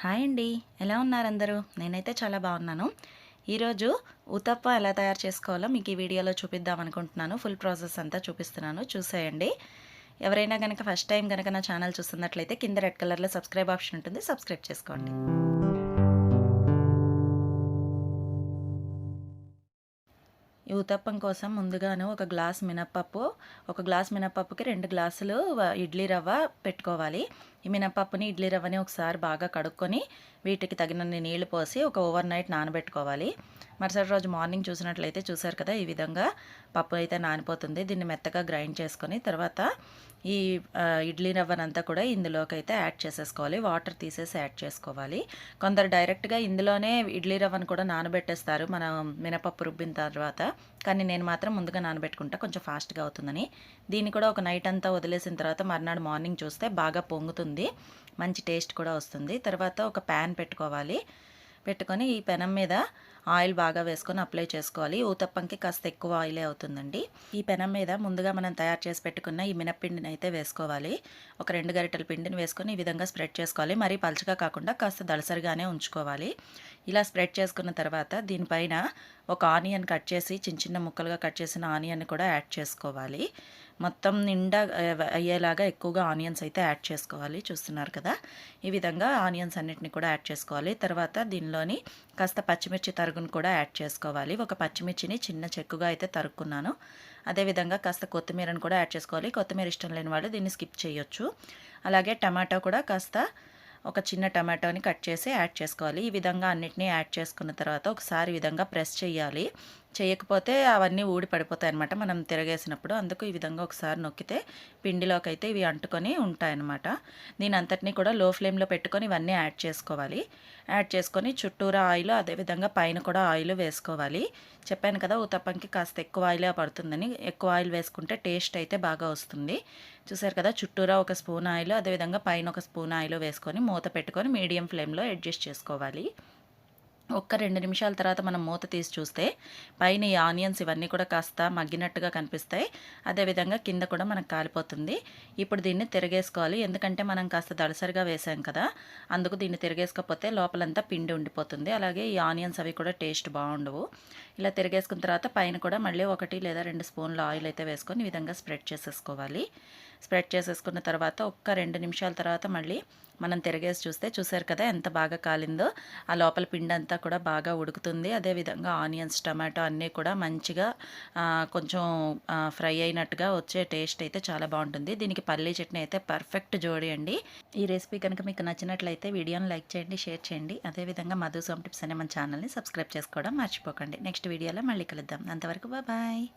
Hi అండి. ఎలా ఉన్నారు అందరూ? నేనైతే చాలా బాగున్నాను. ఈరోజు ఉతప్ప ఎలా తయారు చేసుకోవాలో మీకు ఈ వీడియోలో చూపిద్దాం అనుకుంటున్నాను. ఫుల్ ప్రాసెస్ అంతా చూపిస్తున్నాను, చూసేయండి. ఎవరైనా గనక ఫస్ట్ టైం గనక నా ఛానల్ చూస్తున్నట్లయితే కింద రెడ్ కలర్లో సబ్స్క్రైబ్ ఆప్షన్ ఉంటుంది, సబ్స్క్రైబ్ చేసుకోండి. ఈ ఉతప్పం కోసం ముందుగాను ఒక గ్లాస్ మినప్పప్పుకి 2 గ్లాసులు ఇడ్లీ రవ్వ పెట్టుకోవాలి. ఈ మినప్పప్పుని ఇడ్లీ రవ్వని ఒకసారి బాగా కడుక్కొని వీటికి తగినన్ని నీళ్లు పోసి ఒక ఓవర్ నైట్ నానబెట్టుకోవాలి. మరుసటి రోజు మార్నింగ్ చూసినట్లయితే చూసారు కదా, ఈ విధంగా పప్పు అయితే నానిపోతుంది. దీన్ని మెత్తగా గ్రైండ్ చేసుకొని తర్వాత ఈ ఇడ్లీ రవ్వనంతా కూడా ఇందులోకి అయితే యాడ్ చేసేసుకోవాలి. వాటర్ తీసేసి యాడ్ చేసుకోవాలి. కొందరు డైరెక్ట్గా ఇందులోనే ఇడ్లీ రవ్వను కూడా నానబెట్టేస్తారు మనం మినపప్పు రుబ్బిన తర్వాత. కానీ నేను మాత్రం ముందుగా నానబెట్టుకుంటా, కొంచెం ఫాస్ట్గా అవుతుందని. దీన్ని కూడా ఒక నైట్ అంతా వదిలేసిన తర్వాత మర్నాడు మార్నింగ్ చూస్తే బాగా పొంగుతుంది, మంచి టేస్ట్ కూడా వస్తుంది. తర్వాత ఒక ప్యాన్ పెట్టుకోవాలి. పెట్టుకొని ఈ పెనం మీద ఆయిల్ బాగా వేసుకొని అప్లై చేసుకోవాలి. ఊతప్పంకి కాస్త ఎక్కువ ఆయిలే అవుతుందండి. ఈ పెనం మీద ముందుగా మనం తయారు చేసి పెట్టుకున్న ఈ మినప్పిండిని అయితే వేసుకోవాలి. ఒక 2 గరిటెల పిండిని వేసుకొని ఈ విధంగా స్ప్రెడ్ చేసుకోవాలి. మరీ పలుచగా కాకుండా కాస్త దళసరిగానే ఉంచుకోవాలి. ఇలా స్ప్రెడ్ చేసుకున్న తర్వాత దీనిపైన ఒక ఆనియన్ కట్ చేసి చిన్న చిన్న ముక్కలుగా కట్ చేసిన ఆనియన్ కూడా యాడ్ చేసుకోవాలి. మొత్తం నిండా అయ్యేలాగా ఎక్కువగా ఆనియన్స్ అయితే యాడ్ చేసుకోవాలి. చూస్తున్నారు కదా, ఈ విధంగా ఆనియన్స్ అన్నిటిని కూడా యాడ్ చేసుకోవాలి. తర్వాత దీనిలోని కాస్త పచ్చిమిర్చి తరుగును కూడా యాడ్ చేసుకోవాలి. ఒక పచ్చిమిర్చిని చిన్న చెక్కుగా అయితే తరుక్కున్నాను. అదేవిధంగా కాస్త కొత్తిమీరను కూడా యాడ్ చేసుకోవాలి. కొత్తిమీర ఇష్టం లేని వాళ్ళు దీన్ని స్కిప్ చేయొచ్చు. అలాగే టమాటో కూడా కాస్త ఒక చిన్న టమాటోని కట్ చేసి యాడ్ చేసుకోవాలి. ఈ విధంగా అన్నిటినీ యాడ్ చేసుకున్న తర్వాత ఒకసారి ఈ విధంగా ప్రెస్ చేయాలి. చేయకపోతే అవన్నీ ఊడి పడిపోతాయి అన్నమాట మనం తిరగేసినప్పుడు. అందుకు ఈ విధంగా ఒకసారి నొక్కితే పిండిలోకి అయితే ఇవి అంటుకొని ఉంటాయన్నమాట. దీని అంతటినీ కూడా లో ఫ్లేమ్లో పెట్టుకొని ఇవన్నీ యాడ్ చేసుకోవాలి. యాడ్ చేసుకొని చుట్టూరా ఆయిల్, అదేవిధంగా పైన కూడా ఆయిల్ వేసుకోవాలి. చెప్పాను కదా, ఊతప్పంకి కాస్త ఎక్కువ ఆయిలే పడుతుందని. ఎక్కువ ఆయిల్ వేసుకుంటే టేస్ట్ అయితే బాగా వస్తుంది. చూసారు కదా, చుట్టూరా ఒక స్పూన్ ఆయిల్, అదేవిధంగా పైన ఒక స్పూన్ ఆయిల్ వేసుకొని మూత పెట్టుకొని మీడియం ఫ్లేమ్లో అడ్జస్ట్ చేసుకోవాలి. ఒక్క 2 నిమిషాల తర్వాత మనం మూత తీసి చూస్తే పైన ఈ ఆనియన్స్ ఇవన్నీ కూడా కాస్త మగ్గినట్టుగా కనిపిస్తాయి. అదేవిధంగా కింద కూడా మనకు కాలిపోతుంది. ఇప్పుడు దీన్ని తిరగేసుకోవాలి. ఎందుకంటే మనం కాస్త దళసరిగా వేసాం కదా, అందుకు దీన్ని తిరగేసుకోకపోతే లోపలంతా పిండి ఉండిపోతుంది. అలాగే ఈ ఆనియన్స్ అవి కూడా టేస్ట్ బాగుండవు. ఇలా తిరగేసుకున్న తర్వాత పైన కూడా మళ్ళీ 1 లేదా 2 స్పూన్ల ఆయిల్ అయితే వేసుకొని ఈ విధంగా స్ప్రెడ్ చేసేసుకోవాలి. స్ప్రెడ్ చేసేసుకున్న తర్వాత ఒక్క 2 నిమిషాల తర్వాత మళ్ళీ మనం తిరగేసి చూస్తే చూసారు కదా ఎంత బాగా కాలిందో. ఆ లోపల పిండి అంతా కూడా బాగా ఉడుకుతుంది. అదేవిధంగా ఆనియన్స్, టమాటో అన్నీ కూడా మంచిగా కొంచెం ఫ్రై అయినట్టుగా వచ్చే టేస్ట్ అయితే చాలా బాగుంటుంది. దీనికి పల్లీ చట్నీ అయితే పర్ఫెక్ట్ జోడి అండి. ఈ రెసిపీ కనుక మీకు నచ్చినట్లయితే వీడియోని లైక్ చేయండి, షేర్ చేయండి. అదేవిధంగా మధు సోమ్ టిప్స్ అనే మన ఛానల్ని సబ్స్క్రైబ్ చేసుకోవడం మర్చిపోకండి. నెక్స్ట్ వీడియోలో మళ్ళీ కలుద్దాం. అంతవరకు బాయ్.